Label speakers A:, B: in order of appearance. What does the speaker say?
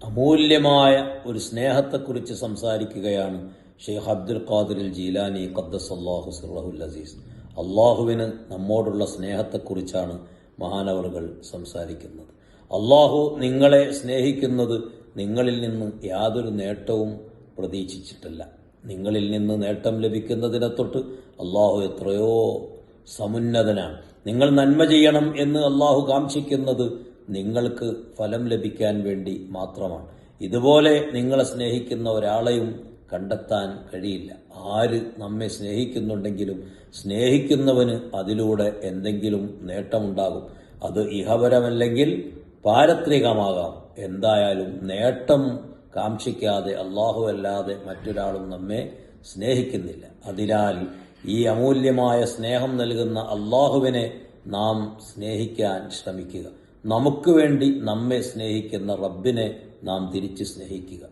A: അമൂല്യമായ ഒരു സ്നേഹത്തെക്കുറിച്ച് സംസാരിക്കുകയാണ് ഷെയ്ഖ് അബ്ദുൽ ഖാദിർ ജീലാനി ഖദ്ദസല്ലാഹു സിർറഹുൽ അസീസ്. അള്ളാഹുവിന് നമ്മോടുള്ള സ്നേഹത്തെക്കുറിച്ചാണ് മഹാനവറുകൾ സംസാരിക്കുന്നത്. അള്ളാഹു നിങ്ങളെ സ്നേഹിക്കുന്നത് നിങ്ങളിൽ നിന്ന് യാതൊരു നേട്ടവും പ്രതീക്ഷിച്ചിട്ടല്ല. നിങ്ങളിൽ നിന്ന് നേട്ടം ലഭിക്കുന്നതിനെ തൊട്ട് അള്ളാഹു എത്രയോ സമുന്നതനാണ്. നിങ്ങൾ നന്മ ചെയ്യണം എന്ന് അള്ളാഹു കാംക്ഷിക്കുന്നത് നിങ്ങൾക്ക് ഫലം ലഭിക്കാൻ വേണ്ടി മാത്രമാണ്. ഇതുപോലെ നിങ്ങളെ സ്നേഹിക്കുന്ന ഒരാളെയും കണ്ടെത്താൻ കഴിയില്ല. ആര് നമ്മെ സ്നേഹിക്കുന്നുണ്ടെങ്കിലും സ്നേഹിക്കുന്നവന് അതിലൂടെ എന്തെങ്കിലും നേട്ടമുണ്ടാകും. അത് ഇഹപരമല്ലെങ്കിൽ പാരത്രികമാകാം. എന്തായാലും നേട്ടം കാക്ഷിക്കാതെ അല്ലാഹു അല്ലാതെ മറ്റൊരാളും നമ്മെ സ്നേഹിക്കുന്നില്ല. അതിനാൽ ഈ അമൂല്യമായ സ്നേഹം നൽകുന്ന അല്ലാഹുവിനെ നാം സ്നേഹിക്കാൻ ശ്രമിക്കുക. നമുക്ക് വേണ്ടി നമ്മെ സ്നേഹിക്കുന്ന റബ്ബിനെ നാം തിരിച്ച് സ്നേഹിക്കുക.